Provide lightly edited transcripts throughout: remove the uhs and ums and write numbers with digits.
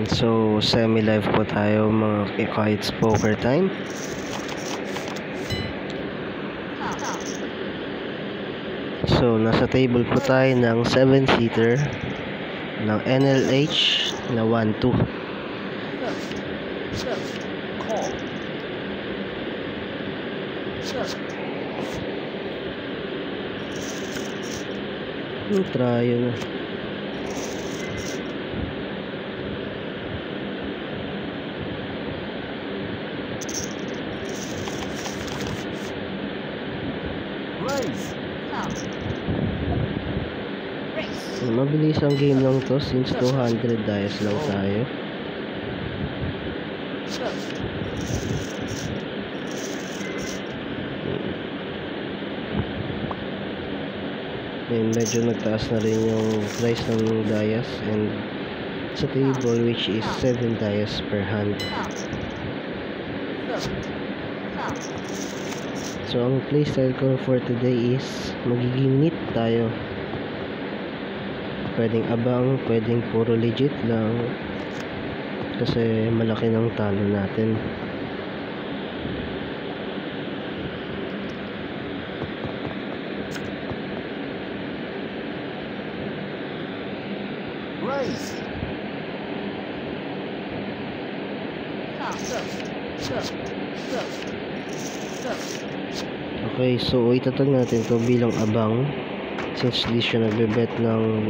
So, semi-live po tayo mga Kites Poker Time. So, nasa table po tayo ng 7-seater ng NLH na 1-2. Try na. Mabilis ang game lang to since 200 dice lang tayo. And medyo nagtaas na rin yung price ng dice and sa table which is 7 dice per hand. So ang playstyle ko for today is magiging neat tayo. Pwedeng abang, pwedeng puro legit lang kasi malaki ng talo natin. Okay, so itatag natin to bilang abang since di siya nagbe-bet ng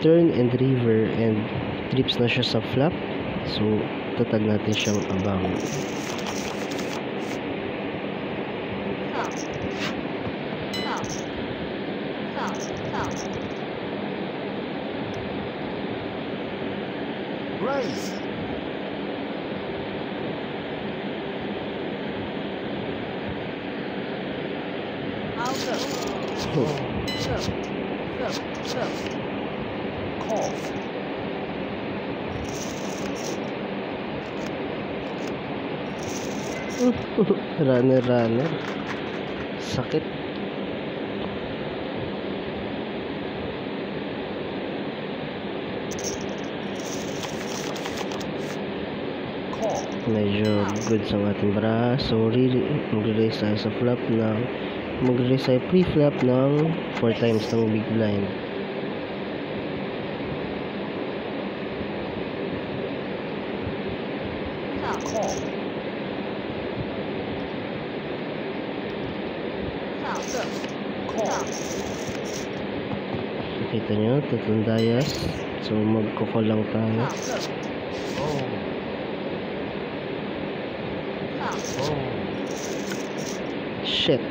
turn and river and trips na siya sa flop, so tatag natin siyang abang. Runner sakit. Medyo good sa ating bara. So mag-raise tayo sa flop ng mag-raise tayo pre-flop ng 4 times ng big blind. Kita nyo, tatlong dice. So magkukol lang tayo. Shit.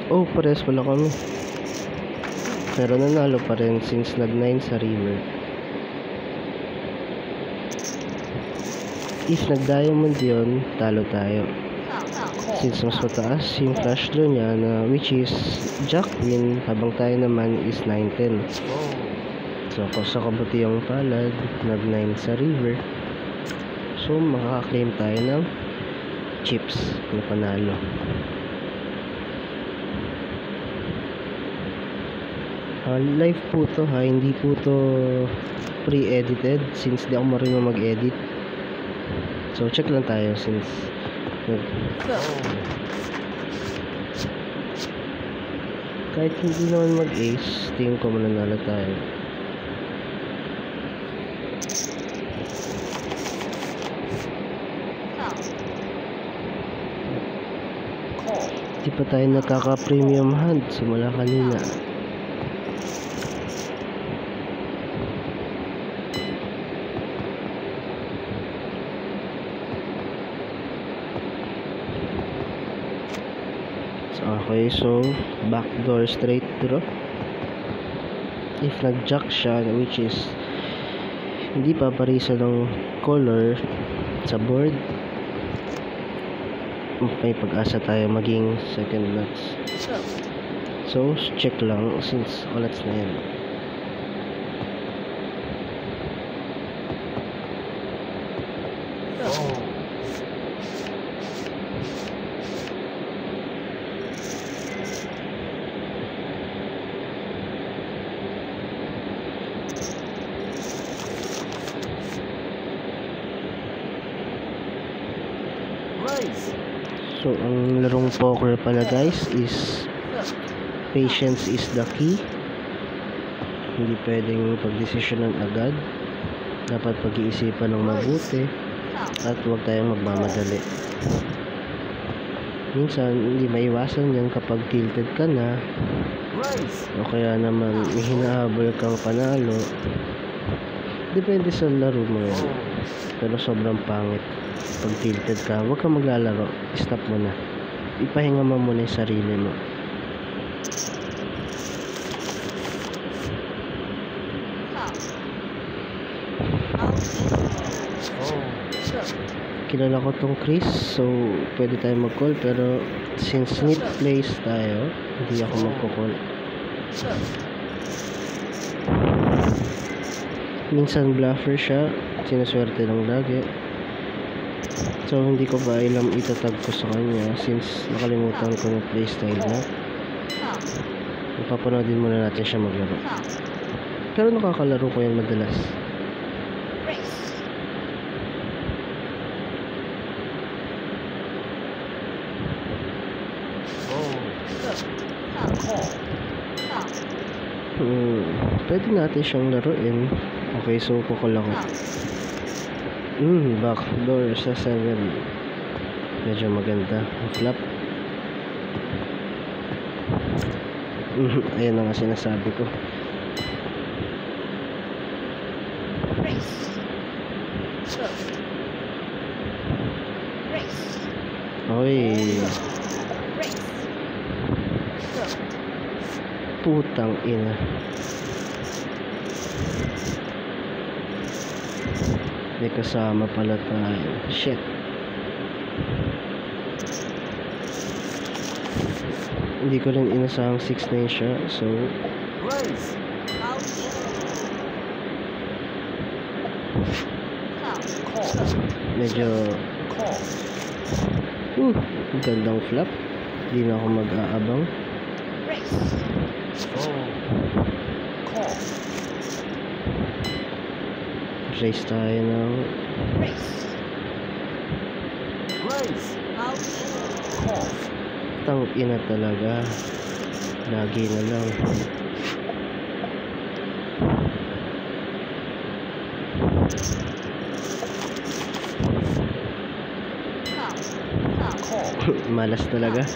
Oh, pares pala kami. Pero nanalo pa rin since nag-9 sa river. If nag-diamond yun, talo tayo. Since mas mataas yung flash draw niya na which is Jack Queen habang tayo naman is 9-10. So kung sa kabuti yung palad, nag-9 sa river. So makaka-claim tayo ng chips na panalo. Live po to ha, hindi po to pre-edited since di ako marunong mag-edit. So check lang tayo since kahit hindi naman mag-ace, tingin ko mananalo tayo. Di pa tayo nakaka-premium hand simula kanina. Okay, so backdoor straight draw. If nag-jack siya, which is hindi pa parisa ng color sa board, may pag-asa tayo maging second nuts. So check lang since ulats na yan. So, ang larong poker pala guys is patience is the key. Hindi pwedeng pagdesisyonan agad. Dapat pag-iisipan ng mabuti at huwag tayong magmamadali. Minsan, hindi maiwasan yan kapag tilted ka na o kaya naman may hinahabol kang panalo. Depende sa laro mo yan. Pero sobrang pangit. Pag tilted ka, huwag kang maglalaro. Stop mo na. Ipahinga mo muna yung sarili mo. Kilala ko tong Chris, so pwede tayo mag-call, pero since need plays tayo, hindi ako magko-call. Minsan bluffer siya, sinuswerte lang lagi. So hindi ko ba alam itatag ko sa kanya since nakalimutan ko yung playstyle niya. Ipapanoodin muna natin siya maglaro. Pero nakakalaro ko yan madalas. Pwede natin siyang laruin. Okay, so kukul ako. Backdoor sa 7. Medyo maganda. Flop. Ayan na nga sinasabi ko. Oy. Putang ina. May kasama pala tayo. Shit. Hindi ko rin inasahang 6-9 siya. So medyo gandang flop. Hindi na ako mag-aabang. Raise tayo ng tang ina talaga. Lagi na lang. Malas talaga.